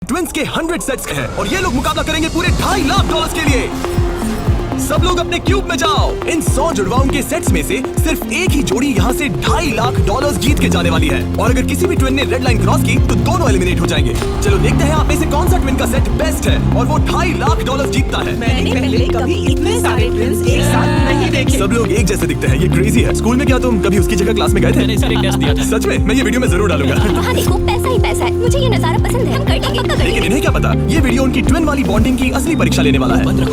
Twins के 100 sets हैं और ये लोग मुकाबला करेंगे पूरे $2.5 लाख के लिए। सब लोग अपने क्यूब में जाओ। इन 100 जुड़वाओं के सेट्स में से सिर्फ एक ही जोड़ी यहाँ से $2.5 लाख जीत के जाने वाली है और अगर किसी भी ट्विन ने रेड लाइन क्रॉस की तो दोनों एलिमिनेट हो जाएंगे। चलो देखते हैं आप में से कौन सा ट्विन का सेट बेस्ट है और वो $2.5 लाख जीतता है। मैंने पहले कभी इतने सारे ट्विन्स एक साथ नहीं देखे। सब लोग एक जैसे दिखते हैं, ये क्रेजी है। स्कूल में क्या तुम कभी उसकी जगह क्लास में गए थे? मैंने इसका एक टेस्ट दिया था। सच में? मैं ये वीडियो में जरूर डालूंगा। वहाँ देखो, पैसा ही पैसा है। मुझे ये नजारा पसंद है, हम कर लेंगे, पक्का लेकिन करेंगे। इन्हें क्या पता, ये वीडियो उनकी ट्विन वाली बॉन्डिंग की असली परीक्षा लेने वाला है। मेरे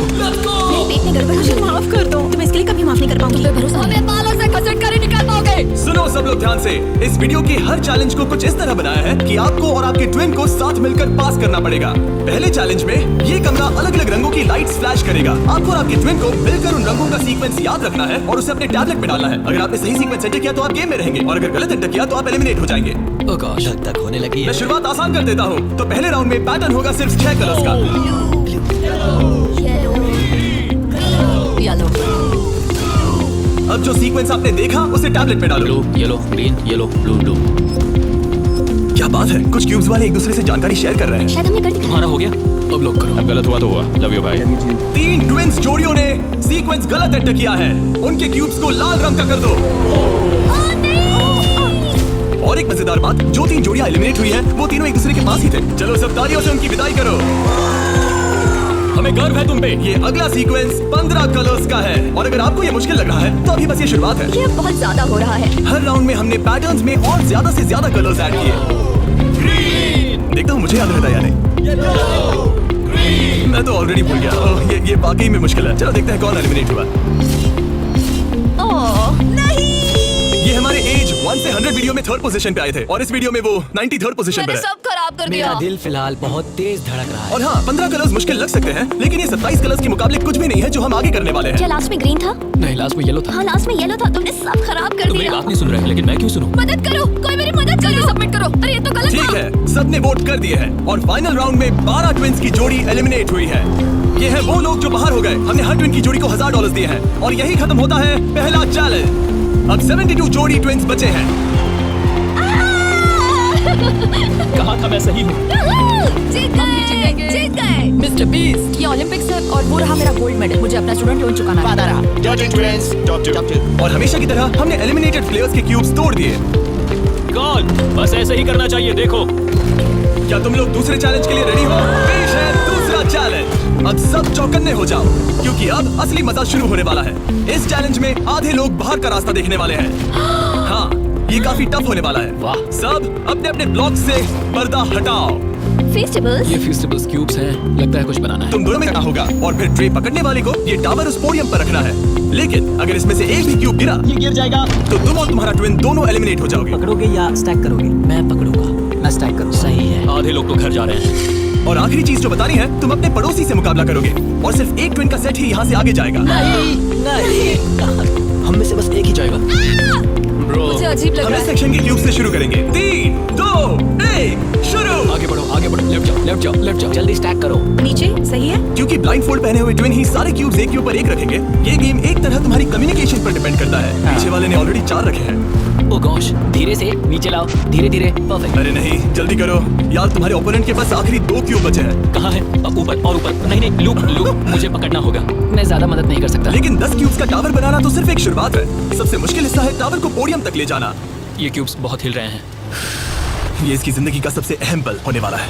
पेट में गड़बड़, मुझे माफ कर दो। तुम इसके लिए कभी माफ नहीं कर पाऊंगी। भरोसा हमें बालों से खसट कर निकाल पाओगे। सुनो सब लोग ध्यान से, इस वीडियो के हर चैलेंज को कुछ इस तरह बनाया है कि आपको और आपके ट्विन को साथ मिलकर पास करना पड़ेगा। पहले चैलेंज में ये कमरा अलग अलग रंगों की लाइट्स फ्लैश करेगा। आपको और आपके ट्विन को मिलकर उन रंगों का सीक्वेंस याद रखना है और उसे अपने टैबलेट में डालना है। अगर आपने सही सीक्वेंस एंटर किया तो आप गेम में रहेंगे और अगर गलत एंटर किया तो आप एलिमिनेट हो जाएंगे। ओह गॉश, हद तक होने लगी है। मैं शुरुआत आसान कर देता हूँ। तो पहले राउंड में पैटर्न होगा सिर्फ 6 कलर्स का। येलो। अब जो सीक्वेंस आपने देखा उसे टैबलेट में डालो। Blue, yellow, green, yellow, blue, blue. क्या बात है, कुछ क्यूब्स वाले एक दूसरे से जानकारी शेयर कर रहे हैं। शायद हमने कर दिया। तुम्हारा हो गया, अब लोग करो। अब गलत हुआ तो हुआ। लव यू भाई। 3 ट्विंस जोड़ियों ने सीक्वेंस गलत एंटर किया है। उनके क्यूब्स को लाल रंग का कर दो। और एक मजेदार बात, जो 3 जोड़ियां एलिमिनेट हुई हैं, वो तीनों एक दूसरे के पास ही थे। चलो सब तालियों से उनकी विदाई करो। हमें गर्व है तुम पे। ये अगला सीक्वेंस 15 कलर्स का है और अगर आपको ये मुश्किल लग रहा है तो अभी बस ये शुरुआत है। ये बहुत ज्यादा हो रहा है। हर राउंड में हमने पैटर्न्स में और ज्यादा से ज्यादा कलर्स ऐड किए। देखता हूँ मुझे याद रहता है या नहीं। मैं तो ऑलरेडी भूल गया। ओह, ये वाकई में मुश्किल है। चलो देखते हैं कौन एलिमिनेट हुआ। ओह नहीं, ये हमारे एज 1 से 100 वीडियो में 3rd पोजीशन पे आए थे और इस वीडियो में वो 93rd पोजीशन पे मैंने है। सब खराब कर मेरा दिया। दिल फिलहाल बहुत तेज धड़क रहा है। और हाँ, 15 कलर्स मुश्किल लग सकते हैं लेकिन ये 27 कलर्स के मुकाबले कुछ भी नहीं है जो हम आगे करने वाले क्या हैं। लास्ट में ग्रीन था? नहीं, लास्ट में येलो था। हाँ लास्ट में येलो था। तुमने सब खराब कर तुम मेरी दिया। बात नहीं सुन रहे, लेकिन मैं क्यों सुनूं? मदद करो, कोई मेरी मदद करो। सबमिट करो। अरे ये तो गलत ठीक था। है, सबने वोट कर दिए हैं और फाइनल राउंड में 12 ट्विंस की जोड़ी एलिमिनेट हुई है। ये है वो लोग जो बाहर हो गए। हमने हर ट्विन की जोड़ी को $1000 दिए हैं और यही खत्म होता है पहला चैलेंज। अब 72 जोड़ी ट्विंस बचे हैं। कहा था मैं सही हूँ। जीत गए, जीत गए। मिस्टर बीस्ट, ये ओलंपिक्स है और वो रहा मेरा गोल्ड मेडल। मुझे अपना स्टूडेंट लोन चुकाना है। वादा रहा। और हमेशा की तरह हमने एलिमिनेटेड प्लेयर्स के क्यूब्स तोड़ दिए। गॉड, बस ऐसे ही करना चाहिए। देखो, क्या तुम लोग दूसरे चैलेंज के लिए रेडी हो? पेश है दूसरा चैलेंज। अब सब चौकन्ने हो जाओ क्योंकि अब असली मजा शुरू होने वाला है। इस चैलेंज में आधे लोग बाहर का रास्ता देखने वाले हैं। हाँ, ये काफी टफ होने वाला है। वाह। सब अपने अपने ब्लॉक से पर्दा हटाओ। फेस्टिवल्स। ये फ्यूसिबल्स क्यूब्स हैं। लगता है कुछ बनाना है। तुम दोनों में करना होगा और फिर ट्रे पकड़ने वाले को ये टावर उस पोडियम पर रखना है। लेकिन अगर इसमें से एक भी क्यूब गिरा, ये गिर जाएगा। तो तुम और तुम्हारा ट्विन दोनों एलिमिनेट हो जाओगे। पकड़ोगे या स्टैक करोगे? मैं पकड़ूंगा। मैं स्टैक करूँ। सही है। आधे लोग तो घर जा रहे हैं। और आखिरी चीज जो बतानी है, तुम अपने पड़ोसी से मुकाबला करोगे और सिर्फ एक ट्विन का सेट ही यहाँ से आगे जाएगा। नहीं। हम में से बस एक ही जाएगा। ब्रो, मुझे अजीब लग हम रहा इस है। सेक्शन के क्यूब से शुरू करेंगे। 3, 2, 1, शुरू। आगे बढ़ो, आगे बढ़ो। लेफ्ट जाओ, लेफ्ट जाओ, लेफ्ट जाओ। जल्दी स्टैक करो। नीचे सही है। क्योंकि ब्लाइंड फोल्ड पहने हुए ट्विन ही सारे क्यूब्स एक के ऊपर एक रखेंगे, ये गेम एक तरह तुम्हारी कम्युनिकेशन पर डिपेंड करता है। पीछे वाले ने ऑलरेडी 4 रखे हैं। ओ गॉश, धीरे से नीचे लाओ। धीरे धीरे। परफेक्ट। अरे नहीं, जल्दी करो यार, तुम्हारे ओपोनेंट के पास आखिरी 2 क्यूब बचे हैं। कहाँ है? ऊपर और ऊपर। नहीं नहीं, लूप लूप मुझे पकड़ना होगा। मैं ज्यादा मदद नहीं कर सकता। लेकिन 10 क्यूब्स का टावर बनाना तो सिर्फ एक शुरुआत है। सबसे मुश्किल हिस्सा है टावर को पोडियम तक ले जाना। ये क्यूब्स बहुत हिल रहे हैं। ये इसकी जिंदगी का सबसे अहम पल होने वाला है।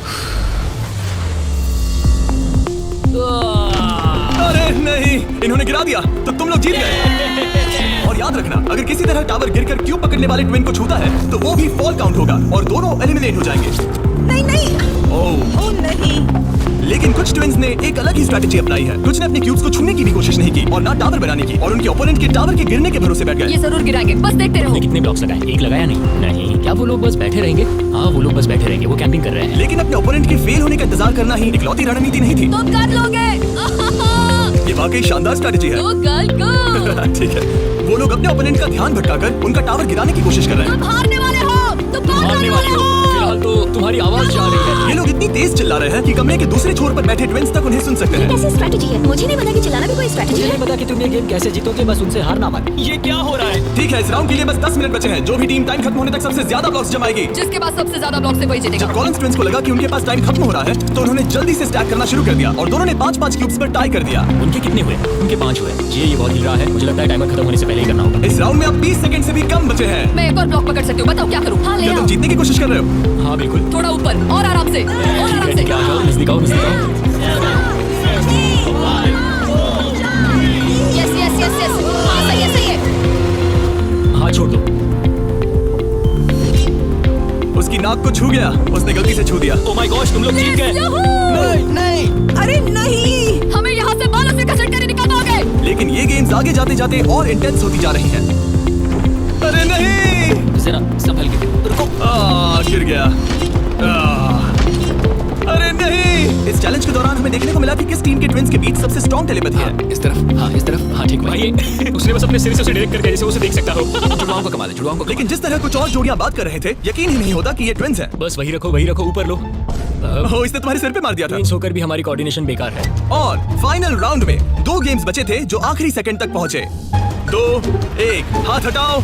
अरे नहीं, इन्होंने गिरा दिया तो तुम लोग जीत गए। और याद रखना, अगर किसी तरह टावर गिरकर क्यूब पकड़ने वाले ट्विन को छूता है तो वो भी फॉल काउंट होगा और दोनों एलिमिनेट हो जाएंगे। नहीं नहीं। ओह, ओ नहीं। लेकिन कुछ ट्विन्स ने एक अलग ही स्ट्रेटजी अपनाई है। कुछ ने अपने क्यूब्स को छूने की भी कोशिश नहीं की और ना टावर बनाने की, और उनके ओपोनेंट के टावर के गिरने के भरोसे बैठ ये गए। जरूर गिराएंगे, बस देखते रहो। तुमने कितने ब्लॉक्स लगाए? एक लगाया नहीं? नहीं। क्या वो लोग बस बैठे रहेंगे? हाँ, वो लोग बस बैठे रहेंगे। वो कैंपिंग कर रहे हैं। लेकिन अपने ओपोनेंट के फेल होने का इंतजार करना ही इकलौती रणनीति नहीं थी। तुम कर लोगे। ये वाकई शानदार स्ट्रेटजी है। Go girl go। ठीक है, वो लोग अपने ओपोनेंट का ध्यान भटकाकर उनका टावर गिराने की कोशिश कर रहे हैं। तुम हारने वाले हो। तुम बहुत हारने वाली हो। फिलहाल तो तुम्हारी आवाज जा रही है। ये लोग इतनी तेज चिल्ला रहे हैं कि कमरे के दूसरे छोर पर बैठे ट्विंस तक उन्हें सुन सकते हैं। कैसी स्ट्रेटजी है? मुझे नहीं पता कि चिल्लाना भी कोई स्ट्रेटजी मुझे है। नहीं पता कि तुम ये गेम कैसे जीतोगे, बस उनसे हार ना मानो। ये क्या हो रहा है? ठीक है, इस राउंड के लिए बस 10 मिनट बचे हैं। जो भी टीम टाइम खत्म होने तक सबसे ज्यादा ब्लॉक्स जमाएगी। जिसके पास सबसे ज्यादा ब्लॉक से वही जीतेगा। जब कॉलिंस ट्विंस को लगा कि उनके पास टाइम खत्म हो रहा है तो उन्होंने जल्दी से स्टैक करना शुरू कर दिया और दोनों ने 5-5 क्यूब्स पर टाई कर दिया। उनके कितने हुए? उनके 5 हुए। ये बहुत हिल रहा है। मुझे लगता है टाइमर खत्म होने से पहले ही करना होगा। इस राउंड में अब 20 सेकंड से भी कम बचे हैं। मैं एक और ब्लॉक पकड़ सकती हूँ, बताओ क्या करूँ? हाँ ले क्या आओ। तुम जीतने की कोशिश कर रहे हो? हाँ बिल्कुल। थोड़ा ऊपर और आराम से, और आराम से। क्या जाओ, नजदीक आओ, नजदीक आओ। यस यस यस यस, हाँ सही है सही है। हाँ छोड़ दो। उसकी नाक को छू गया, उसने गलती से छू दिया। ओह माय गॉश, तुम लोग जीत गए। नहीं, अरे नहीं, हमें यहाँ से बालों से खसट कर निकल पाओगे। लेकिन ये गेम्स आगे जाते जाते और इंटेंस होती जा रही हैं। अरे नहीं, जरा संभल के रुको। गिर गया। अरे नहीं, इस चैलेंज के दौरान हमें देखने को मिला कि किस टीम के ट्विंस के बीच सबसे स्ट्रॉन्ग टेलीपैथी है। इस तरफ, हाँ इस तरफ, हाँ ठीक भाई। उसने बस अपने सिर से उसे डायरेक्ट करके जैसे उसे देख सकता हो। जुड़वाओं का कमाल है, जुड़वाओं का। लेकिन जिस तरह कुछ और जोड़ियां बात कर रहे थे, यकीन ही नहीं होता कि ये ट्विंस हैं। बस वही रखो, ऊपर लो। ओह, इसने तुम्हारे सिर पे मार दिया था। ट्विंस होकर भी हमारी कोऑर्डिनेशन बेकार है। और फाइनल राउंड में 2 गेम्स बचे थे जो आखिरी सेकंड तक पहुंचे। 2, 1, हाथ हटाओ।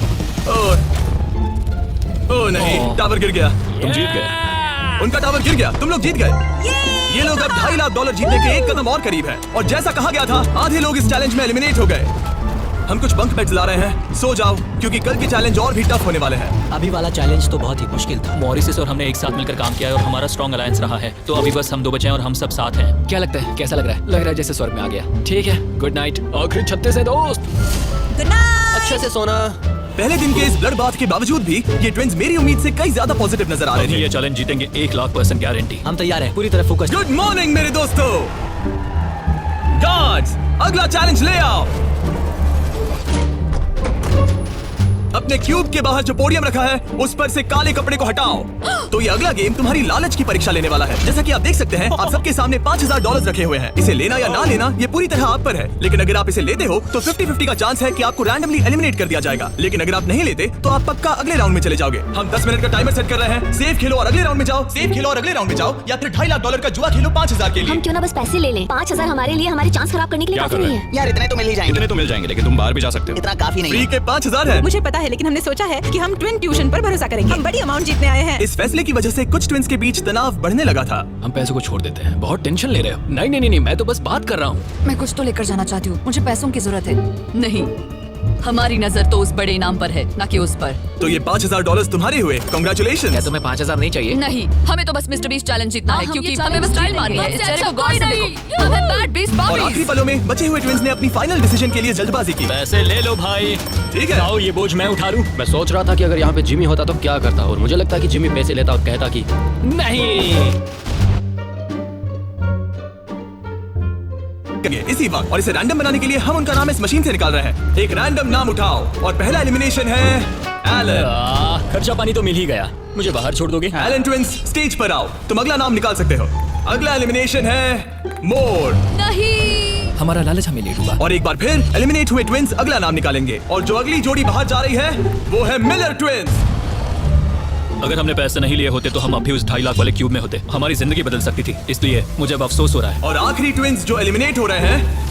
और ओह नहीं, टावर गिर गया। तुम जीत गए। उनका टावर गिर गया, तुम लोग जीत गए। ये लोग अब $2.5 लाख जीतने के एक कदम और करीब है। और जैसा कहा गया था, आधे लोग इस चैलेंज में एलिमिनेट हो गए। हम कुछ बंक बेड्स ला रहे हैं, सो जाओ क्योंकि कल के चैलेंज और भी टफ होने वाले हैं। अभी वाला चैलेंज तो बहुत ही मुश्किल था। मॉरिसस और हमने एक साथ मिलकर काम किया है और हमारा स्ट्रॉन्ग अलायंस रहा है। तो अभी बस हम 2 बचे हैं और हम सब साथ हैं। क्या लगता है, कैसा लग रहा है? लग रहा है जैसे स्वर्ग में आ गया। ठीक है, गुड नाइट। आखिरी 36 है दोस्त। Good night. अच्छे से सोना। पहले दिन के इस ब्लड बाथ के बावजूद भी ये ट्विंस मेरी उम्मीद से कई ज्यादा पॉजिटिव नजर आ रहे थे। ये चैलेंज जीतेंगे 1,00,000% गारंटी। हम तैयार हैं, पूरी तरह फोकस। गुड मॉर्निंग मेरे दोस्तों। गार्ड्स, अगला चैलेंज ले आओ। अपने क्यूब के बाहर जो पोडियम रखा है उस पर से काले कपड़े को हटाओ। तो ये अगला गेम तुम्हारी लालच की परीक्षा लेने वाला है। जैसा कि आप देख सकते हैं, आप सबके सामने $5,000 रखे हुए हैं। इसे लेना या ना लेना ये पूरी तरह आप पर है। लेकिन अगर आप इसे लेते हो तो 50-50 का चांस है कि आपको रैंडमली एलिमिनेट कर दिया जाएगा। लेकिन अगर आप नहीं लेते तो आप पक्का अगले राउंड में चले जाओगे। हम 10 मिनट का टाइमर सेट कर रहे हैं। सेफ खेलो और अगले राउंड में जाओ, सेफ खेलो और अगले राउंड में जाओ, या फिर $2.5 लाख का जुआ खेलो 5,000 के लिए। हम क्यों ना बस पैसे ले लें? 5,000 हमारे लिए हमारी चांस खराब करने के लिए क्या काफी कर रहे नहीं है। यार इतने तो मिल ही जाएंगे। इतने तो मिल जाएंगे, लेकिन तुम बाहर भी जा सकते हो। इतना काफी नहीं फ्री है। के 5,000 है। मुझे पता है, लेकिन हमने सोचा है कि हम ट्विन ट्यूशन पर भरोसा करेंगे। हम बड़ी अमाउंट जीतने आए हैं। इस फैसले की वजह से कुछ ट्विंस के बीच तनाव बढ़ने लगा था। हम पैसों को छोड़ देते हैं। बहुत टेंशन ले रहे हो। नहीं, मैं तो बस बात कर रहा हूँ। मैं कुछ तो लेकर जाना चाहती हूँ, मुझे पैसों की जरूरत है। नहीं, हमारी नजर तो उस बड़े इनाम पर है, ना कि उस पर। तो ये $5,000 तुम्हारे हुए। कांग्रेचुलेशन। क्या तुम्हें 5,000 नहीं चाहिए? नहीं, हमें तो बस मिस्टर बीस्ट चैलेंज जीतना है, क्योंकि हमें बस स्टाइल मारनी है। इस चेहरे को गौर से देखो, हमें बैड बीस्ट और आखिरी पलों में बचे हुए ट्विंस ने अपनी फाइनल डिसीजन के लिए जल्दबाजी की। पैसे ले लो भाई। ठीक है। आओ, ये बोझ मैं उठा लूं। मैं सोच रहा था कि अगर यहाँ पे जिमी होता तो क्या करता, और मुझे लगता है कि जिमी पैसे लेता और कहता कि नहीं। इसी वक्त, और इसे रैंडम बनाने के लिए हम उनका नाम इस मशीन से निकाल रहे हैं। एक रैंडम नाम उठाओ और पहला एलिमिनेशन है एलन। खर्चा पानी तो मिल ही गया। मुझे बाहर छोड़ दोगे? एलन ट्विंस, स्टेज पर आओ। तुम अगला नाम निकाल सकते हो। अगला एलिमिनेशन है मोर। नहीं। हमारा लालच हमें ले डूबा। और एक बार फिर एलिमिनेट हुए ट्विंस अगला नाम निकालेंगे, और जो अगली जोड़ी बाहर जा रही है वो है मिलर ट्विंस। अगर हमने पैसे नहीं लिए होते तो हम अभी उस 2.5 लाख वाले क्यूब में होते। हमारी जिंदगी बदल सकती थी, इसलिए मुझे अब अफसोस हो रहा है। और आखिरी ट्विंस जो एलिमिनेट हो रहे हैं,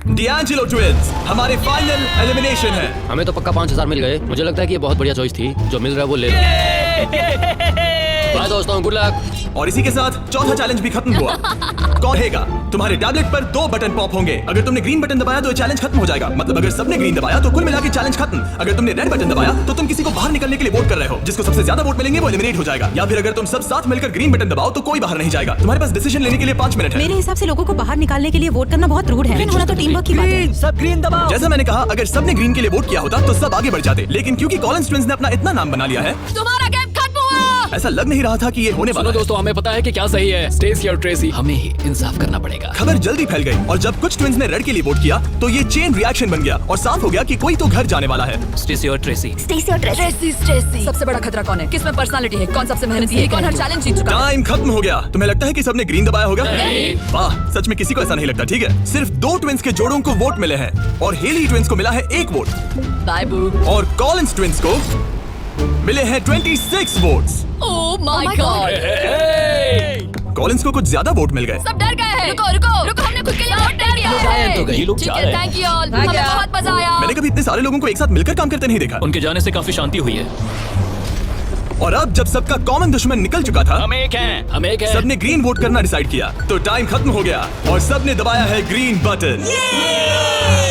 डिएंजेलो ट्विंस, हमारे फाइनल एलिमिनेशन है। हमें तो पक्का 5,000 मिल गए। मुझे लगता है कि ये बहुत बढ़िया चॉइस थी। जो मिल रहा है वो ले लो। बाय दोस्तों, गुड लक। और इसी के साथ चौथा चैलेंज भी खत्म हुआ। कौन रहेगा? तुम्हारे टैबलेट पर 2 बटन पॉप होंगे। अगर तुमने ग्रीन बटन दबाया तो ये चैलेंज खत्म हो जाएगा। मतलब अगर सबने ग्रीन दबाया तो कुल मिला के चैलेंज खत्म। अगर तुमने रेड बटन दबाया तो तुम किसी को बाहर निकलने के लिए वोट कर रहे हो। जिसको सबसे ज्यादा वोट मिलेंगे वो एलिमिनेट हो जाएगा। या फिर अगर तुम सब साथ मिलकर ग्रीन बटन दबाओ तो कोई बाहर नहीं जाएगा। तुम्हारे पास डिसीजन लेने के लिए 5 मिनट है। मेरे हिसाब से लोगों को बाहर निकालने के लिए वोट करना बहुत रूड है। होना तो टीम वर्क की बात है। सब ग्रीन दबाओ। जैसा मैंने कहा, अगर सबने ग्रीन के लिए वोट किया होता तो सब आगे बढ़ जाते। लेकिन क्योंकि कॉलिंस ट्विंस ने अपना इतना नाम बना लिया है, तुम्हारा गेम खत्म हुआ। ऐसा लग नहीं रहा था कि ये होने वाला सुनो है। दोस्तों, हमें पता है कि क्या सही है। स्टेसी और ट्रेसी, हमें ही इंसाफ करना पड़ेगा। खबर जल्दी फैल गई और जब कुछ ट्विंस ने रेड के लिए वोट किया तो ये चेन रिएक्शन बन गया और साफ हो गया कि कोई तो घर जाने वाला है। स्टेसी और ट्रेसी। स्टेसी और ट्रेसी। स्टेसी। सबसे बड़ा खतरा कौन है? किसमें पर्सनालिटी है? कौन सबसे मेहनती है? कौन हर चैलेंज जीत चुका है? टाइम खत्म हो गया। तुम्हें लगता है कि सबने ग्रीन दबाया होगा? नहीं। वाह, सच में किसी को ऐसा नहीं लगता। ठीक है, सिर्फ 2 ट्विंस के जोड़ों को वोट मिले हैं और हेली ट्विंस को मिला है 1 वोट बाय बू। और कॉलिंस ट्विंस को मिले हैं 26 votes. Oh my God. Collins को कुछ ज्यादा वोट मिल गए। सब डर गए हैं। रुको रुको रुको, हमने खुद के लिए वोट नहीं दिया है। तो ये लोग ठीक जा है, रहे हैं। थैंक यू ऑल, हमें बहुत मजा आया। मैंने कभी इतने सारे लोगों को एक साथ मिलकर काम करते नहीं देखा। उनके जाने से काफी शांति हुई है। और अब जब सबका कॉमन दुश्मन निकल चुका था, हम एक हैं। सबने ग्रीन वोट करना डिसाइड किया। तो टाइम खत्म हो गया और सबने दबाया है ग्रीन बटन।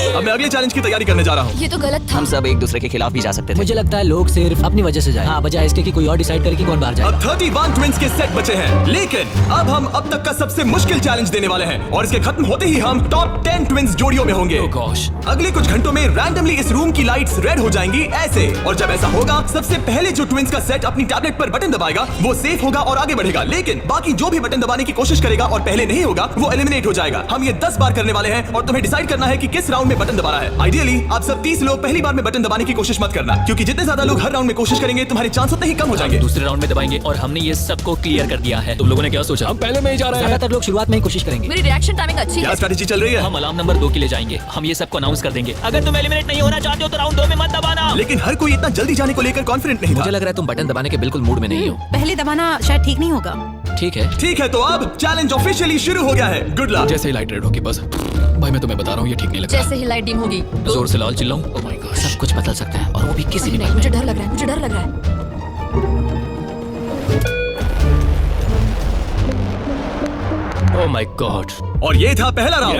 अब मैं अगले चैलेंज की तैयारी करने जा रहा हूँ। ये तो गलत था। हम सब एक दूसरे के खिलाफ भी जा सकते थे। मुझे लगता है लोग सिर्फ अपनी वजह से जाए, हाँ, बजाय इसके कि कोई और डिसाइड करे कि कौन बाहर जाए। अब 31 ट्विंस के सेट बचे हैं, लेकिन अब हम अब तक का सबसे मुश्किल चैलेंज देने वाले हैं और इसके खत्म होते ही हम टॉप 10 ट्विंस जोड़ियों में होंगे। Oh gosh. अगले कुछ घंटों में रैंडमली इस रूम की लाइट्स रेड हो जाएंगी ऐसे, और जब ऐसा होगा सबसे पहले जो ट्विंस का सेट अपनी टैबलेट पर बटन दबाएगा वो सेफ होगा और आगे बढ़ेगा, लेकिन बाकी जो भी बटन दबाने की कोशिश करेगा और पहले नहीं होगा वो एलिमिनेट हो जाएगा। हम ये 10 बार करने वाले हैं और तुम्हें डिसाइड करना है कि किस राउंड में बटन दबाना है। आइडियली आप सब 30 लोग पहली बार में बटन दबाने की कोशिश मत करना, क्योंकि जितने ज्यादा लोग हर राउंड में कोशिश करेंगे तुम्हारे चांस उतने ही कम हो जाएंगे। दूसरे राउंड में दबाएंगे और हमने ये सबको क्लियर कर दिया है। तुम लोगों ने क्या सोचा? हम पहले में ही जा रहे हैं। ज्यादातर लोग शुरुआत में ही कोशिश करेंगे। मेरी रिएक्शन टाइमिंग अच्छी क्या है। स्ट्रेटेजी चल रही है? हम अलार्म नंबर 2 के लिए जाएंगे। हम ये सबको अनाउंस कर देंगे। अगर तुम एलिमिनेट नहीं होना चाहते हो तो राउंड 2 में मत दबाना। लेकिन हर कोई इतना जल्दी जाने को लेकर कॉन्फिडेंट नहीं था। मुझे लग रहा है तुम बटन दबाने के बिल्कुल मूड में नहीं हो। पहले दबाना शायद ठीक नहीं होगा। ठीक है, ठीक है, तो अब चैलेंज ऑफिशियली शुरू हो गया है। Good luck. जैसे ही लाइट रेड होगी बस। भाई मैं तुम्हें बता रहा हूँ ये ठीक नहीं लग जैसे ही लाइट डिम होगी रहा। जोर से लाल चिल्लाऊं? Oh my God. सब कुछ बदल सकता है और वो भी किसी भी नहीं, पल मुझे में। डर लग रहा है, मुझे डर लग रहा है। Oh my God. और ये था पहला राउंड।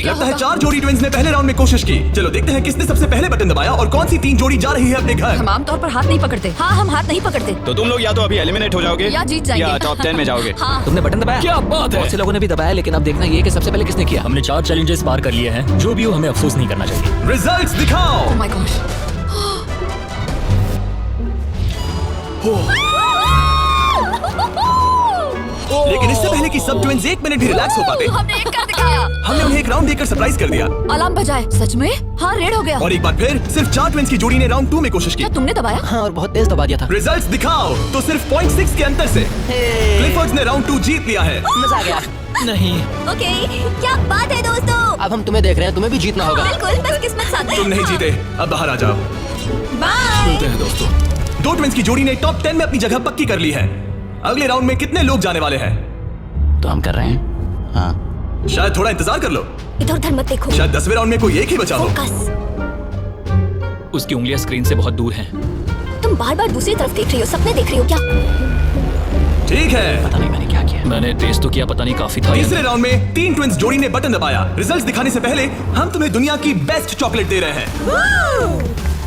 लगता है 4 जोड़ी ट्विंस ने पहले राउंड में कोशिश की। चलो देखते हैं किसने सबसे पहले बटन दबाया और कौन सी 3 जोड़ी जा रही है अपने घर। हम आमतौर पर हाथ नहीं पकड़ते। हाँ, हम हाथ नहीं पकड़ते तो तुम लोग या तो अभी एलिमिनेट हो जाओगे या जीत जाएंगे। या टॉप 10 में जाओगे। हाँ। तुमने बटन दबाया? क्या बात है। बहुत से लोगों ने भी दबाया, लेकिन अब देखना ये कि सबसे पहले किसने किया। हमने 4 चैलेंजेस पार कर लिए हैं। जो भी हो हमें अफसोस नहीं करना चाहिए। रिजल्ट्स दिखाओ। Oh my gosh. लेकिन इससे पहले कि सब ट्विंस 1 मिनट भी रिलैक्स हो पाते, हमने एक कर दिखाया। हमने उन्हें एक राउंड देकर सरप्राइज कर दिया। अलार्म बजाए। सच में? हाँ, रेड हो गया। और एक बार फिर सिर्फ 4 ट्विंस की जोड़ी ने राउंड 2 में कोशिश की। क्या तुमने दबाया? हाँ, और बहुत तेज दबा दिया था। रिजल्ट्स दिखाओ। तो सिर्फ 0.6 के अंतर से क्लिफर्ड्स ने राउंड 2 जीत लिया है। मजा आ गया। नहीं। ओके, क्या बात है दोस्तों। अब हम तुम्हें देख रहे हैं, तुम्हें भी जीतना होगा। बिल्कुल, बस किस्मत साथ तुम नहीं जीते, अब बाहर आ जाओ। बाय। मिलते हैं दोस्तों। 2 ट्विंस की जोड़ी ने टॉप 10 में अपनी जगह पक्की कर ली है। अगले राउंड में कितने लोग जाने वाले हैं? तो हम कर रहे हैं। हाँ, शायद थोड़ा इंतजार कर लो। इधर उधर मत देखो। शायद 10वें राउंड में कोई एक ही बचा हो। फोकस। उसकी उंगलियां स्क्रीन से बहुत दूर हैं। तुम बार-बार दूसरी तरफ देख रही हो, सपने देख रही हो क्या? ठीक है। पता नहीं मैंने क्या किया। मैंने टेस्ट तो किया, पता नहीं काफी था। तीसरे राउंड में 3 ट्विंस जोड़ी ने बटन दबाया। रिजल्ट्स दिखाने से पहले हम तुम्हें दुनिया की बेस्ट चॉकलेट दे रहे हैं।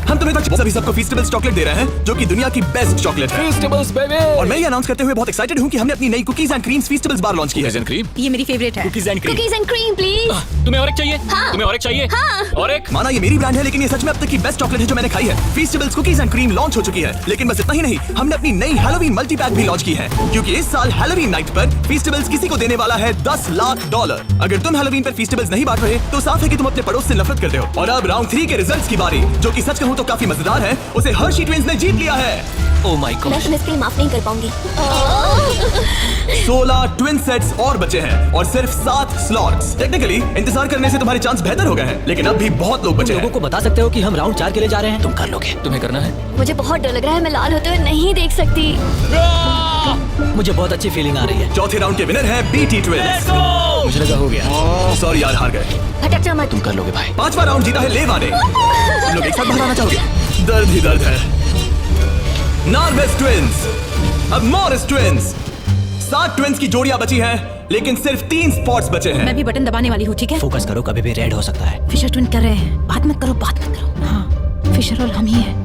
हम तुम्हें सभी सबको फीस्टेबल्स चॉकलेट दे रहे हैं, जो कि दुनिया की बेस्ट चॉकलेट है। Festivals baby. और मैं ये अनाउंस करते हुए बहुत एक्साइटेड हूँ कि हमने अपनी नई cookies and creams Feastables bar launch की है। Cookies and cream. ये मेरी फेवरेट है। Cookies and cream. Cookies and cream please. तुम्हें और एक चाहिए? हाँ। तुम्हें और एक चाहिए? हाँ। और एक? माना ये मेरी ब्रांड है, लेकिन ये सच में अब तक की बेस्ट चॉकलेट है जो मैंने खाई है। फीस्टेबल्स कुकीज एंड क्रीम लॉन्च हो चुकी है, लेकिन बस इतना ही नहीं, हमने अपनी नई हैलोवीन मल्टी पैक भी लॉन्च की है, क्योंकि इस साल हैलोवीन नाइट पर फीस्टेबल्स किसी को देने वाला है $10 लाख। अगर तुम हैलोवीन पर फीस्टेबल्स नहीं बांट रहे तो साफ है कि तुम अपने पड़ोस से नफरत करते हो। और अब राउंड 3 के रिजल्ट्स की बारी, जो कि सच कहूं तो काफी मजेदार है। उसे हर्शी ट्विंस ने जीत लिया है। ओह माय मैं गॉड। तुम्हें इसके लिए माफ नहीं कर पाऊंगी। 16 ट्विन सेट्स और बचे हैं और सिर्फ 7 स्लॉट्स। टेक्निकली इंतजार करने से तुम्हारे चांस बेहतर हो गए हैं, लेकिन अब भी बहुत लोग बचे लोगों हैं। को बता सकते हो कि हम राउंड 4 के लिए जा रहे हैं। तुम कर लोगे। तुम्हें करना है? मुझे बहुत डर लग रहा है, मैं लाल होते हुए नहीं देख सकती। मुझे बहुत अच्छी फीलिंग आ रही है। चौथे राउंड के विनर है बीटी ट्विंस। मुझे लगा हो गया। सॉरी यार, हार गए। भटक जा मत। तुम कर लोगे भाई। 5वां राउंड जीता है लेवा ने। तुम लोग एक साथ बाहर आना चाहोगे? दर्द ही दर्द है। नार्वेस ट्विंस, अब मॉरिस ट्विंस। 7 ट्विंस की जोड़ियां बची हैं, लेकिन सिर्फ 3 स्पॉट्स बचे हैं। मैं भी बटन दबाने वाली हूँ, ठीक है? फोकस करो, कभी भी रेड हो सकता है। फिशर ट्विन कर रहे हैं। बात मत करो, बात मत करो। हाँ, फिशर और हम ही हैं।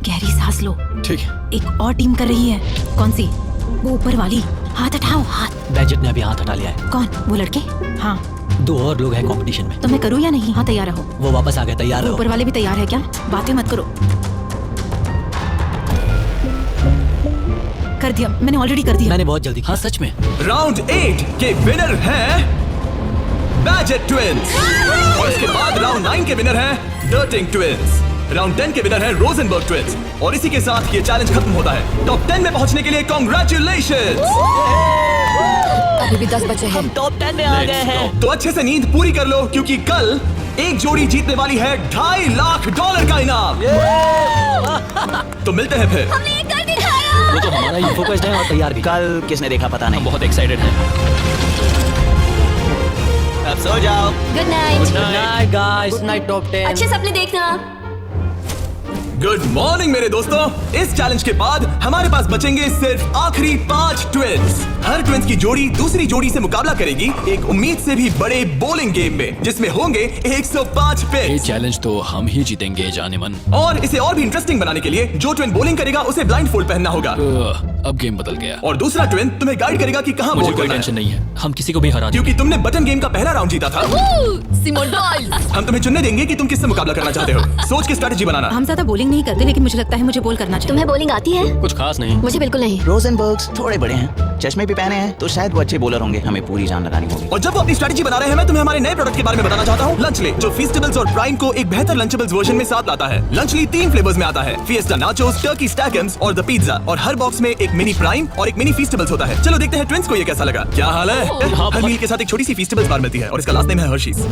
गहरी सांस लो। ठीक है। एक और टीम कर रही है। कौन सी? वो ऊपर वाली। हाथ हटाओ, हाथ। बैजेट ने अभी हाथ हटा लिया है। कौन? वो लड़के? हाँ। 2 और लोग हैं कंपटीशन में। तो मैं करूँ या नहीं? हाँ, तैयार रहो। वो वापस आ गए, तैयार रहो। ऊपर वाले भी तैयार है क्या? बातें मत करो। कर दिया, मैंने ऑलरेडी कर दिया। मैंने बहुत जल्दी। हाँ सच में। राउंड 8 के विनर हैं बैजेट ट्विंस। और इसके बाद राउंड 9 के विनर हैं डर्टिंग ट्विंस। राउंड 10 के विनर हैं रोजनबर्ग ट्विंस। और इसी के साथ ये चैलेंज खत्म होता है। टॉप 10 में पहुंचने के लिए कांग्रेचुलेशंस। अभी भी 10 बचे हैं। टॉप 10 में आ गए हैं। तो अच्छे से नींद पूरी कर लो, क्योंकि कल एक जोड़ी जीतने वाली है $2.5 लाख का इनाम। तो मिलते हैं फिर। हमने ये कर दिखाया। वो तो हमारा ही फोकस्ड है और तैयार भी। कल किसने देखा पता नहीं। बहुत एक्साइटेड हैं। अब सो जाओ। Good night. Good night guys, night top 10। अच्छे सपने देखना। गुड मॉर्निंग मेरे दोस्तों। इस चैलेंज के बाद हमारे पास बचेंगे सिर्फ आखिरी 5 ट्विंस। हर ट्विंस की जोड़ी दूसरी जोड़ी से मुकाबला करेगी एक उम्मीद से भी बड़े बोलिंग गेम में, जिसमें होंगे 105 ये पिन्स। चैलेंज तो हम ही जीतेंगे जाने मन। और इसे और भी इंटरेस्टिंग बनाने के लिए जो ट्विन बॉलिंग करेगा उसे ब्लाइंड फोल्ड पहनना होगा, अब गेम बदल गया। और दूसरा ट्विन तुम्हें गाइड करेगा कि कहां मुझे बॉल कोई करना टेंशन है, नहीं है, हम किसी को भी हरा देंगे। क्योंकि तुमने बटन गेम का पहला राउंड जीता था। Simone Biles. हम तुम्हें चुनने देंगे कि तुम किससे मुकाबला करना चाहते हो। सोच के स्ट्रेटेजी बनाना। हम ज्यादा बॉलिंग नहीं करते, लेकिन मुझे लगता है मुझे बॉल करना चाहिए। तुम्हें बॉलिंग आती है? कुछ खास नहीं। मुझे बिल्कुल नहीं। रोजनबर्ग्स थोड़े बड़े हैं, चश्मे भी पहने हैं, तो शायद वो अच्छे बॉलर होंगे। हमें पूरी जान लगानी होगी। और जब वो अपनी स्ट्रेटेजी बना रहे हैं, मैं तुम्हें हमारे नए प्रोडक्ट के बारे में बताना चाहता हूँ, लंचली, जो फीस्टेबल्स और प्राइम को एक बेहतर लंचेबल्स वर्जन में साथ लाता है। लंचली 3 फ्लेवर्स में आता है, फिएस्टा नाचोस, टर्की स्टैकम्स और द पिज्जा। और हर बॉक्स में एक मिनी प्राइम और एक मिनी फीस्टेबल्स होता है। चलो देखते हैं ट्विंस को ये कैसा लगा। क्या हाल है? हर मील के साथ एक छोटी सी फीस्टेबल्स बार मिलती है और इसका लास्ट नेम है हर्शीज।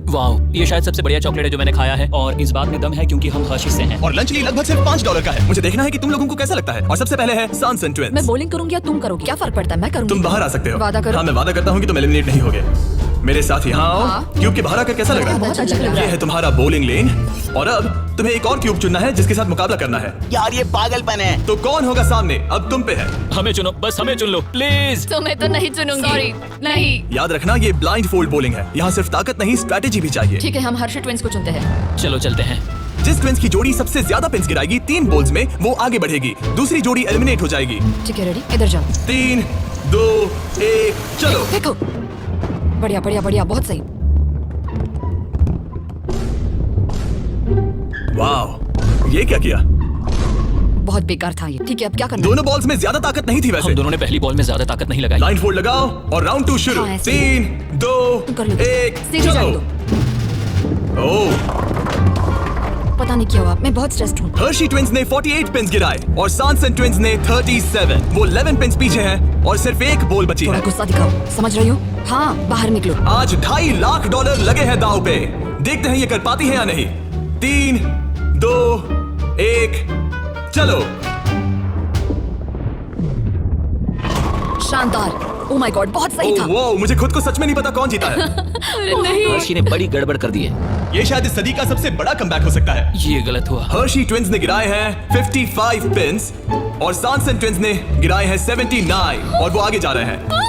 वाओ, ये शायद सबसे बढ़िया चॉकलेट है जो मैंने खाया है, और इस बात में दम है क्योंकि हम हर्शीज से हैं। और लंचली लगभग सिर्फ $5 का है। मुझे देखना है कि तुम लोगों को कैसा लगता है। और सबसे पहले है सांसन ट्विंस। मैं बॉलिंग करूंगी या तुम करोगी? क्या फर्क पड़ता है? मैं करूंगी। तुम बाहर आ सकते हो। वादा करो। हाँ, मैं वादा करता हूँ कि तुम एलिमिनेट नहीं होगे। मेरे साथ यहाँ आओ। हाँ। क्यूब के बाहर आकर कैसा लग रहा बहुत अच्छा लग रहा ये है तुम्हारा बॉलिंग लेन। और अब तुम्हें एक और क्यूब चुनना है जिसके साथ मुकाबला करना है। यार ये पागलपन है। तो कौन होगा सामने? अब तुम पे है। हमें चुनो, बस हमें चुन लो प्लीज। तुम्हें तो नहीं चुनूंगी। सॉरी, नहीं। याद रखना, ये ब्लाइंड फोल्ड बॉलिंग है। यहाँ सिर्फ ताकत नहीं, स्ट्रेटेजी भी चाहिए। ठीक है, हम हर्षित ट्विंस को चुनते हैं। चलो चलते हैं। जिस ट्विंस की जोड़ी सबसे ज्यादा पिन्स गिराएगी 3 बॉल्स में, वो आगे बढ़ेगी। दूसरी जोड़ी एलिमिनेट हो जाएगी। ठीक है, रेडी? इधर जाओ। 3, 2, 1, चलो। देखो, बढ़िया बढ़िया बढ़िया, बहुत सही। वाह, ये क्या किया? बहुत बेकार था ये। ठीक है, अब क्या करना है? दोनों बॉल्स में ज्यादा ताकत नहीं थी वैसे। हम दोनों ने पहली बॉल में ज्यादा ताकत नहीं लगाई। लाइन फोल्ड लगाओ और राउंड 2 शुरू। हाँ, ऐसे। 3, 2, कर लो। 1, सीधे जाने चलो। ओह, पता नहीं क्या हुआ, मैं बहुत स्ट्रेस्ड हूँ। हर्शी ट्विंस ने 48 पिन्स गिराए और सांसन ट्विंस ने 37। वो 11 पिन्स पीछे हैं और सिर्फ एक बॉल बची थोड़ा है। गुस्सा दिखाओ, समझ रही हो? हाँ, बाहर निकलो। आज $2.5 लाख लगे हैं दाव पे। देखते हैं ये कर पाती है या नहीं। 3, 2, 1, चलो। शानदार। ओ माय गॉड, बहुत सही था। वो मुझे खुद को सच में नहीं पता कौन जीता है। हर्षी ने बड़ी गड़बड़ कर दी है। ये शायद इस सदी का सबसे बड़ा कमबैक हो सकता है। ये गलत हुआ। हर्शी ट्विंस ने गिराए हैं 55 पिन्स और सांसन ट्विंस ने गिराए हैं 79 और वो आगे जा रहे हैं।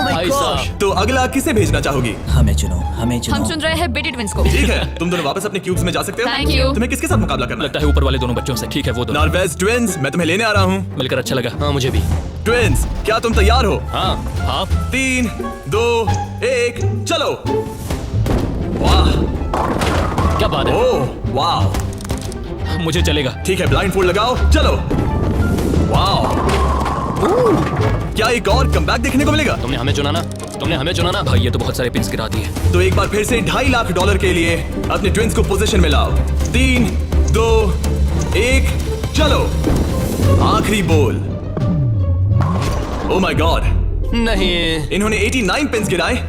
भाई साहब, तो अगला किसे भेजना चाहोगी? हमें चुनो, हमें चुनो। हम चुन रहे हैं बेटी ट्विंस को। ठीक है, तुम दोनों वापस अपने क्यूब्स में जा सकते हो। Thank you। तुम्हें किसके साथ मुकाबला करना लगता है ऊपर वाले दोनों बच्चों से। ठीक है, वो है? दोनों। नॉर्वेज ट्विंस, मैं तुम्हें लेने आ रहा हूँ। मिलकर अच्छा लगा। हाँ, मुझे भी। ट्विंस, क्या तुम तैयार हो? हाँ हाँ। 3, 2, 1, चलो। वाह, क्या बात है, ओह वाह। मुझे चलेगा। ठीक है, ब्लाइंड फोल्ड लगाओ, चलो। वाह, क्या एक और कमबैक देखने को मिलेगा? तुमने हमें चुना ना, तुमने हमें चुना ना। भाई ये तो बहुत सारे पिन्स गिरा दिए। तो एक बार फिर से $2.5 लाख के लिए अपने ट्विंस को पोजीशन में लाओ। 3, 2, 1, चलो। आखिरी बॉल। ओह माय गॉड, नहीं। इन्होंने 89 पिन्स गिराए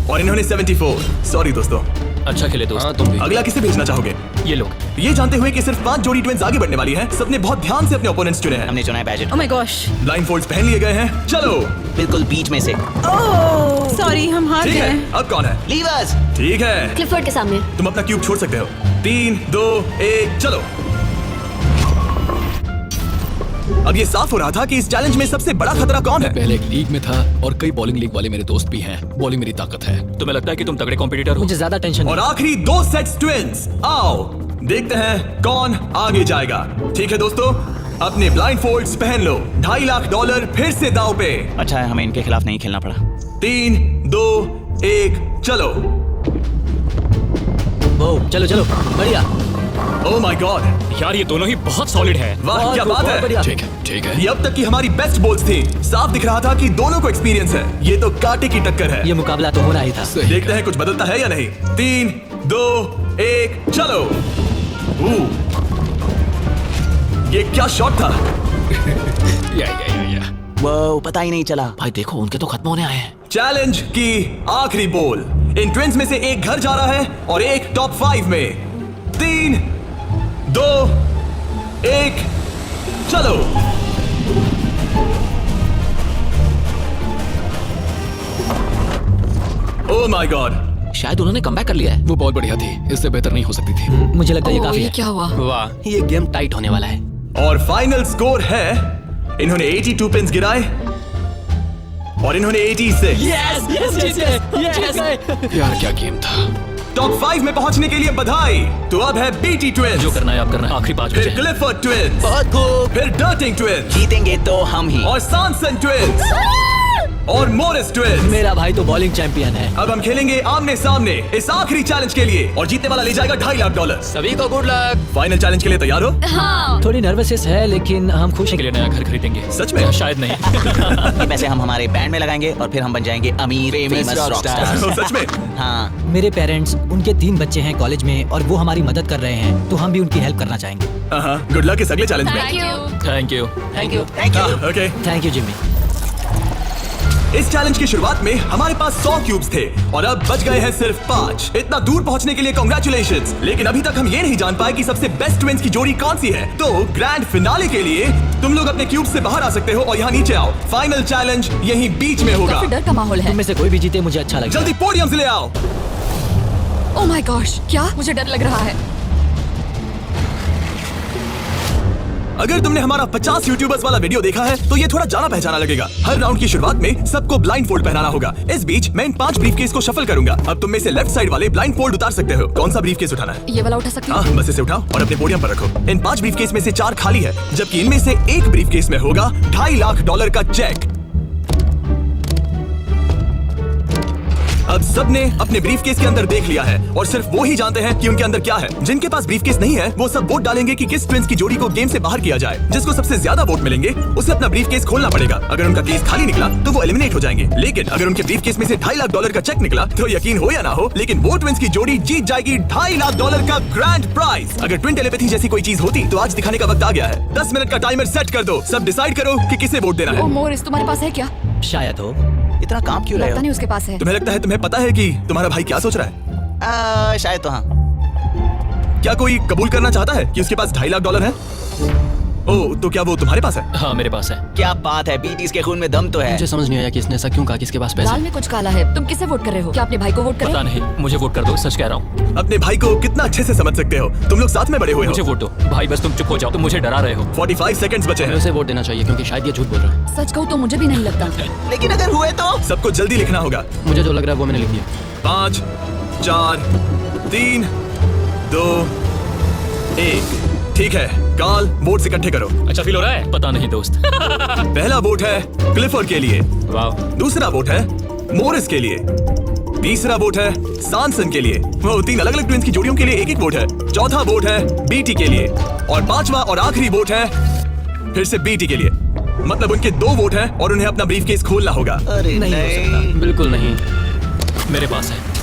और इन्होंने 74। सॉरी दोस्तों। अच्छा खेले दोस्त। हाँ, तुम भी। अगला किसे भेजना चाहोगे? ये लोग। ये जानते हुए कि सिर्फ 5 जोड़ी ट्विंस आगे बढ़ने वाली हैं, सबने बहुत ध्यान से अपने ओपोनेंट्स चुने हैं। हमने चुना है बैजेट, oh my gosh, blindfolds पहन लिए गए हैं, चलो। बिल्कुल बीच में से। ओह सॉरी, हम हार ठीक गए। है, अब कौन है? लीवर्स। ठीक है, क्लिफर्ड के सामने। तुम अपना क्यूब छोड़ सकते हो। 3, 2, 1, चलो। अब ये साफ हो रहा था कि इस चैलेंज में सबसे बड़ा खतरा कौन है। पहले एक लीग में था और कई बॉलिंग लीग वाले मेरे दोस्त भी हैं। बॉलिंग मेरी ताकत है। तुम्हें लगता है कि तुम तगड़े कॉम्पिटिटर हो? मुझे ज्यादा टेंशन और आखिरी 2 सेट्स ट्विंस। आओ देखते हैं कौन आगे जाएगा। ठीक है दोस्तों, अपने ब्लाइंड फोल्ड्स पहन लो। $2.5 लाख फिर से दाव पे। अच्छा है हमें इनके खिलाफ नहीं खेलना पड़ा। 3, 2, 1, चलो। ओ, चलो चलो, बढ़िया। ओह माय गॉड, यार ये दोनों ही बहुत सॉलिड है। वाह क्या बात है। बढ़िया। ठीक है ठीक है। ये अब तक की हमारी बेस्ट बॉल्स थी। साफ दिख रहा था कि दोनों को एक्सपीरियंस है। ये तो कांटे की टक्कर है। ये मुकाबला तो होना ही था। देखते हैं कुछ बदलता है या नहीं। 3, 2, 1, चलो। ये क्या शॉट था? या वो पता ही नहीं चला। भाई देखो उनके तो खत्म होने आए हैं। चैलेंज की आखिरी बॉल। इन ट्विंस में से एक घर जा रहा है और एक टॉप 5 में। 3, 2, 1, चलो। ओह माय गॉड, शायद उन्होंने कमबैक कर लिया है। वो बहुत बढ़िया थी, इससे बेहतर नहीं हो सकती थी। मुझे लगता है ये काफी ये है। क्या हुआ? वाह, ये गेम टाइट होने वाला है। और फाइनल स्कोर है, इन्होंने 82 पिन्स गिराए और इन्होंने 86। यार क्या गेम था। टॉप 5 में पहुंचने के लिए बधाई। तो अब है बीटी ट्विंस, जो करना है आप करना है। आखिरी 5 फिर बचे हैं। क्लिफर्ड ट्विंस, बहुत खूब। फिर डर्टिंग ट्विंस जीतेंगे तो हम ही। और सैमसन ट्विंस और मोरिस ट्विंस। मेरा भाई तो बॉलिंग चैंपियन है। अब हम खेलेंगे आमने सामने इस आखिरी चैलेंज के लिए और जीतने वाला ले जाएगा $2.5 लाख। सभी को गुड लक। फाइनल चैलेंज के लिए तैयार हो? हाँ। थोड़ी नर्वसनेस है लेकिन हम खुश के हैं। लिए नया घर खरीदेंगे। सच में? या शायद नहीं। ये पैसे हम हमारे बैंड में लगाएंगे और फिर हम बन जाएंगे अमीर फेमस रॉकस्टार। सच में? हाँ। मेरे पेरेंट्स, उनके 3 बच्चे हैं कॉलेज में और वो हमारी मदद कर रहे हैं, तो हम भी उनकी हेल्प करना चाहेंगे। गुड लक इस अगले चैलेंज में। Thank you. Thank you. Thank you. Okay, thank you Jimmy. इस चैलेंज की शुरुआत में हमारे पास 100 क्यूब्स थे और अब बच गए हैं सिर्फ 5। इतना दूर पहुंचने के लिए कांग्रेचुलेशंस। लेकिन अभी तक हम ये नहीं जान पाए कि सबसे बेस्ट ट्विंस की जोड़ी कौन सी है। तो ग्रैंड फिनाले के लिए तुम लोग अपने क्यूब्स से बाहर आ सकते हो और यहाँ नीचे आओ। फाइनल चैलेंज यहीं बीच में होगा। काफी डर का माहौल है। तुम में से कोई भी जीते मुझे अच्छा लगेगा। जल्दी पोडियम से ले आओ। ओह माय गॉश, क्या? मुझे डर लग रहा है। अगर तुमने हमारा 50 यूट्यूबर्स वाला वीडियो देखा है तो ये थोड़ा जाना पहचाना लगेगा। हर राउंड की शुरुआत में सबको ब्लाइंड फोल्ड पहनाना होगा। इस बीच मैं इन 5 ब्रीफकेस को शफल करूंगा। अब तुम में से लेफ्ट साइड वाले ब्लाइंड फोल्ड उतार सकते हो। कौन सा ब्रीफकेस उठाना है? ये वाला उठा सकती हूँ? हाँ, बस इसे उठाओ और अपने पोडियम पर रखो। इन 5 ब्रीफकेस में से 4 खाली है, जबकि इनमें से एक ब्रीफकेस में होगा $2.5 लाख का चेक। अब सबने अपने ब्रीफकेस के अंदर देख लिया है और सिर्फ वो ही जानते हैं कि उनके अंदर क्या है। जिनके पास ब्रीफकेस नहीं है वो सब वोट डालेंगे कि किस ट्विंस की जोड़ी को गेम से बाहर किया जाए। जिसको सबसे ज्यादा वोट मिलेंगे उसे अपना ब्रीफकेस खोलना पड़ेगा। अगर उनका केस खाली निकला तो वो एलिमिनेट हो जाएंगे। लेकिन अगर उनके ब्रीफकेस में से $2.5 लाख का चेक निकला तो यकीन हो या ना हो, लेकिन वो ट्विंस की जोड़ी जीत जाएगी $2.5 लाख का ग्रैंड प्राइज। अगर ट्विन टेलीपैथी जैसी कोई चीज होती तो आज दिखाने का वक्त आ गया है। 10 मिनट का टाइमर सेट कर दो। सब डिसाइड करो कि किसे वोट देना ओह है। मोरिस, तुम्हारे पास है क्या? शायद हो। इतना काम क्यों रहे लगता हो? नहीं उसके पास है। तुम्हें लगता है तुम्हें पता है कि तुम्हारा भाई क्या सोच रहा है? शायद तो हाँ। क्या कोई कबूल करना चाहता है कि उसके पास $2.5 लाख है? ओह, तो क्या वो तुम्हारे पास है? हाँ मेरे पास है। क्या बात है, बीटीज के खून में दम तो है। मुझे समझ नहीं आया कि इसने ऐसा क्यों कहा, किसके पास पैसे दाल में कुछ काला है। तुम किसे वोट कर रहे हो? क्या अपने भाई को वोट पता करें? नहीं, मुझे वोट कर दो, सच कह रहा हूँ। अपने भाई को कितना अच्छे से समझ सकते हो। तुम लोग साथ में बड़े हुए मुझे हो। वोट दो भाई, बस तुम चुप हो जाओ, तुम मुझे डरा रहे हो। 45 सेकंड्स बचे हमें हैं। उसे वोट देना चाहिए क्योंकि शायद ये झूठ बोल रहा है। सच कहूँ तो मुझे भी नहीं लगता। लेकिन अगर हुए तो? सबको जल्दी लिखना होगा। मुझे जो लग रहा है वो मैंने लिख दिया। 5, 4, 3, 2, 1। ठीक है, काल वोट्स इकट्ठे करो। अच्छा फील हो रहा है? पता नहीं दोस्त। पहला वोट है क्लिफर्ड के लिए, वाह। दूसरा वोट है मोरिस के लिए, तीसरा वोट है सैमसन के लिए। वो 3 अलग अलग ट्विंस की जोड़ियों के लिए एक वोट है। चौथा वोट है बीटी के लिए और 5वां और आखिरी वोट है फिर से बीटी के लिए। मतलब उनके 2 वोट हैं और उन्हें अपना ब्रीफकेस खोलना होगा। अरे नहीं। बिल्कुल नहीं। मेरे पास है।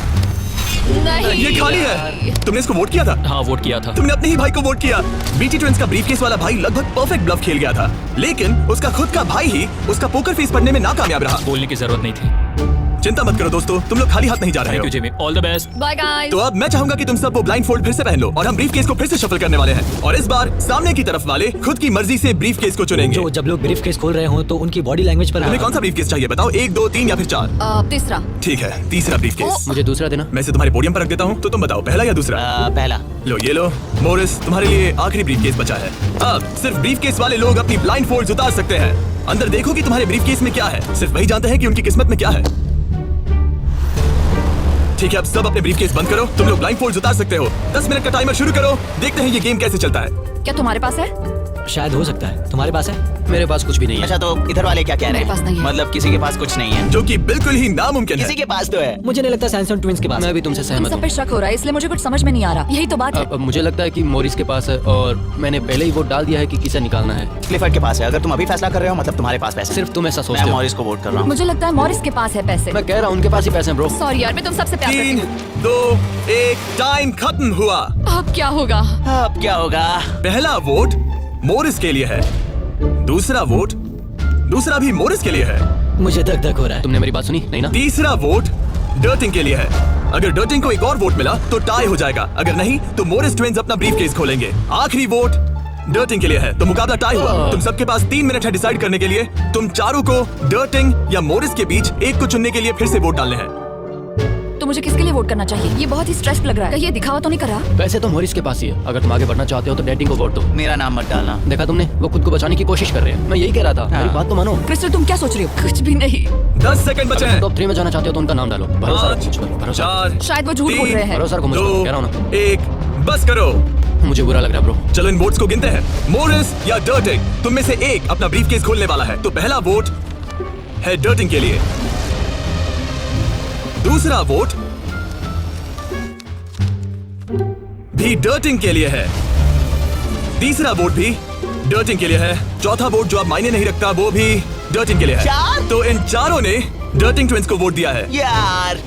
नहीं। ये खाली है। तुमने इसको वोट किया था? हाँ वोट किया था। तुमने अपने ही भाई को वोट किया। बीटी ट्विंस का ब्रीफकेस वाला भाई लगभग परफेक्ट ब्लफ खेल गया था, लेकिन उसका खुद का भाई ही उसका पोकर फेस पढ़ने में नाकामयाब रहा। बोलने की जरूरत नहीं थी। चिंता मत करो दोस्तों, तुम लोग खाली हाथ नहीं जा रहे थैंक हो। You Jimmy, all the best. Bye guys. तो अब मैं चाहूंगा कि तुम सब वो ब्लाइंड फोल्ड फिर से पहन लो और हम ब्रीफकेस को फिर से शफल करने वाले हैं। और इस बार सामने की तरफ वाले खुद की मर्जी से ब्रीफकेस को चुनेंगे। जो जब लोग ब्रीफकेस खोल रहे हो तो उनकी बॉडी लैंग्वेज पर तुम्हें कौन सा ब्रीफकेस चाहिए बताओ? 1, 2, 3 या फिर 4? तीसरा। ठीक है, तीसरा ब्रीफकेस। मुझे दूसरा देना। मैं इसे तुम्हारे पोडियम पर रख देता हूँ, तो तुम बताओ पहला या दूसरा? पहला। लो ये लो मोरिस, तुम्हारे लिए आखिरी ब्रीफकेस बचा है। अब सिर्फ ब्रीफकेस वाले लोग अपनी ब्लाइंड फोल्ड्स उतार सकते हैं। अंदर देखो कि तुम्हारे ब्रीफकेस में क्या है। सिर्फ वही जानते हैं कि उनकी किस्मत में क्या है। ठीक है, अब सब अपने ब्रीफकेस बंद करो। तुम लोग ब्लाइंड फोल्ड्स उतार सकते हो। 10 मिनट का टाइमर शुरू करो। देखते हैं ये गेम कैसे चलता है। क्या तुम्हारे पास है? शायद हो सकता है। तुम्हारे पास है? मेरे पास कुछ भी नहीं है। अच्छा, तो इधर वाले क्या कह रहे मेरे पास नहीं हैं? है। मतलब किसी के पास कुछ नहीं है? जो कि बिल्कुल ही नामुमकिन है। किसी के पास तो है। मुझे नहीं लगता सैमसंग ट्विंस के पास मैं है। भी तुमसे इन सहमत सब हूँ। पे शक हो रहा है, इसलिए मुझे कुछ समझ में नहीं आ रहा। यही तो बात है। अब मुझे लगता है कि मोरिस के पास है और मैंने पहले ही वोट डाल दिया है कि किसे निकालना है। क्लिफर्ड के पास है। अगर तुम अभी फैसला कर रहे हो मतलब तुम्हारे पास पैसे। सिर्फ तुम ऐसा मैं सोचते हो। मॉरिस को वोट कर रहा हूँ। मुझे लगता है मॉरिस के पास है पैसे। मैं कह रहा हूँ उनके पास ही पैसे हैं ब्रो। सॉरी यार, मैं तुम सबसे प्यार करती 3, हूँ। 2, 1, टाइम खत्म हुआ। अब क्या होगा? अब क्या होगा? पहला वोट मोरिस के लिए है, दूसरा वोट दूसरा भी मोरिस के लिए है। मुझे धक धक हो रहा है। तुमने मेरी बात सुनी नहीं ना? तीसरा वोट डर्टिंग के लिए है। अगर डर्टिंग को एक और वोट मिला तो टाई हो जाएगा, अगर नहीं तो मोरिस ट्विंस अपना ब्रीफकेस खोलेंगे। आखिरी वोट डर्टिंग के लिए है, तो मुकाबला टाई हुआ। तुम सबके पास 3 मिनट है डिसाइड करने के लिए। तुम चारों को डर्टिंग या मोरिस के बीच एक को चुनने के लिए फिर से वोट डालने हैं। तो मुझे किसके लिए वोट करना चाहिए? ये बहुत ही स्ट्रेस्ड लग रहा है। कहीं ये दिखावा तो नहीं कर रहा? वैसे तो मोरिस के पास ही है। अगर तुम आगे बढ़ना चाहते हो तो डेटिंग को वोट दो। मेरा नाम मत डालना। देखा तुमने, वो खुद को बचाने की कोशिश कर रहे हैं। मैं यही कह रहा था, मेरी बात तो मानो। क्रिस्टल तुम क्या सोच रही हो? कुछ भी नहीं। 10 सेकंड बचे हैं। टॉप 3 में जाना चाहते हो तो उनका नाम डालो। भरोसा रखो मुझ पर, भरोसा। 4 शायद वो झूठ बोल रहे हैं। भरोसा रखो मुझ पर, कह रहा हूं ना। 1 बस करो। मुझे बुरा लग रहा है ब्रो। चलो इन वोट्स को गिनते हैं। मोरिस या डर्टिंग, तुम में से एक अपना ब्रीफकेस खोलने वाला है। तो पहला वोट है डर्टिंग के लिए। दूसरा वोट भी डर्टिंग के लिए है। तीसरा वोट भी डर्टिंग के लिए है। चौथा वोट जो अब मायने नहीं रखता वो भी डर्टिंग के लिए है। चार? तो इन चारों ने डर्टिंग ट्विंस को वोट दिया है। यार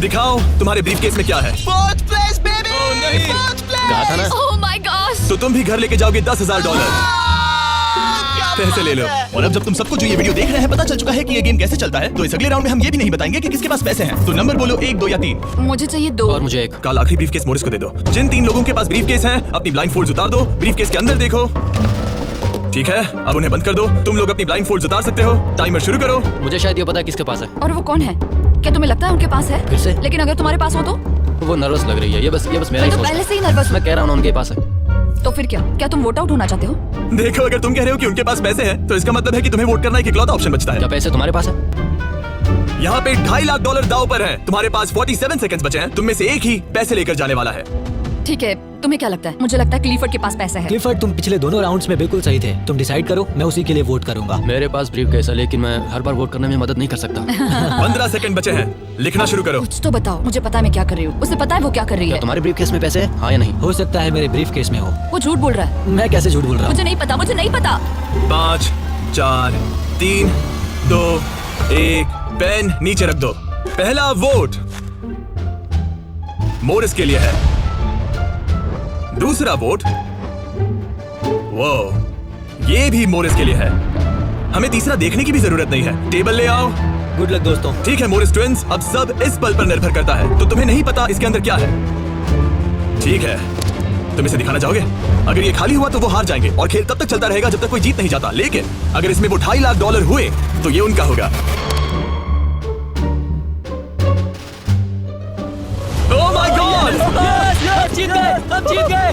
दिखाओ तुम्हारे ब्रीफकेस में क्या है। 4th place baby. नहीं। 4th place। कहा था ना। ओह माय गॉश। तो तुम भी घर लेके जाओगे $10,000। पैसे ले लो। और अब जब तुम सबको जो ये वीडियो देख रहे हैं पता चल चुका है कि ये गेम कैसे चलता है, तो इस अगले राउंड में हम ये भी नहीं बताएंगे कि किसके पास पैसे हैं। तो नंबर बोलो 1, 2 या 3। मुझे चाहिए 2। और मुझे एक। कल आखिरी ब्रीफकेस मोरिस को दे दो। जिन 3 लोगों के पास ब्रीफकेस हैं अपनी ब्लाइंडफोल्ड्स उतार दो। ब्रीफकेस के अंदर देखो। ठीक है, अब उन्हें बंद कर दो। तुम लोग अपनी ब्लाइंडफोल्ड्स उतार सकते हो। टाइमर शुरू करो। मुझे शायद ये पता है किसके पास है। और वो कौन है? क्या तुम्हें लगता है उनके पास है? फिर से? लेकिन अगर तुम्हारे पास हो तो? वो नर्वस लग रही है। ये बस मेरा ही तो सोच पहले है। से ही नर्वस। मैं कह रहा हूँ ना, उनके पास है। तो फिर क्या तुम वोट आउट होना चाहते हो? देखो, अगर तुम कह रहे हो कि उनके पास पैसे हैं तो इसका मतलब है कि तुम्हें वोट करना एक इकलौता ऑप्शन बचता है। क्या पैसे तुम्हारे पास है? यहाँ पे $2.5 लाख दांव पर है। तुम्हारे पास 47 सेकंड्स बचे हैं। तुम में से एक ही पैसे लेकर जाने वाला है। ठीक है, तुम्हें क्या लगता है? मुझे लगता है क्लीफर्ड के पास पैसा है। क्लिफर्ड, तुम पिछले दोनों राउंड्स में बिल्कुल सही थे। तुम डिसाइड करो, मैं उसी के लिए वोट करूंगा। मेरे पास ब्रीफकेस है, लेकिन मैं हर बार वोट करने में मदद नहीं कर सकता। 15 सेकंड बचे हैं। लिखना शुरू करो। कुछ तो बताओ। मुझे पता है मैं क्या कर रही हूँ। उसे पता है वो क्या कर रही क्या है। तुम्हारे ब्रीफकेस में पैसे हैं? हाँ या नहीं? हो सकता है मेरे ब्रीफ केस में हो। वो झूठ बोल रहा है। मैं कैसे झूठ बोल रहा हूँ? मुझे नहीं पता। 5, 4, 3, 2, 1। पेन नीचे रख दो। पहला वोट मोरिस के लिए है। दूसरा वोट वो ये भी मोरिस के लिए है। हमें तीसरा देखने की भी जरूरत नहीं है। टेबल ले आओ। गुड लक दोस्तों। ठीक है मोरिस ट्विंस, अब सब इस पल पर निर्भर करता है। तो तुम्हें नहीं पता इसके अंदर क्या है। ठीक है, तुम इसे दिखाना चाहोगे? अगर ये खाली हुआ तो वो हार जाएंगे और खेल तब तक चलता रहेगा जब तक कोई जीत नहीं जाता। लेकिन अगर इसमें वो $2.5 लाख हुए तो ये उनका होगा। Oh my God! जीत गए, हम जीत गए।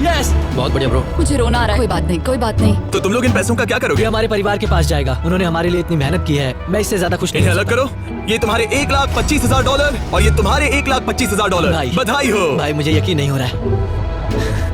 यस। बहुत बढ़िया ब्रो। मुझे रोना आ रहा है। कोई बात नहीं, कोई बात नहीं। तो तुम लोग इन पैसों का क्या ये करोगे? हमारे परिवार के पास जाएगा। उन्होंने हमारे लिए इतनी मेहनत की है, मैं इससे ज्यादा खुश नहीं इन्हें हो अलग सकता। करो। ये तुम्हारे $1,25,000 और ये तुम्हारे $1,25,000। भाई। बधाई हो। भाई मुझे यकीन नहीं हो रहा है।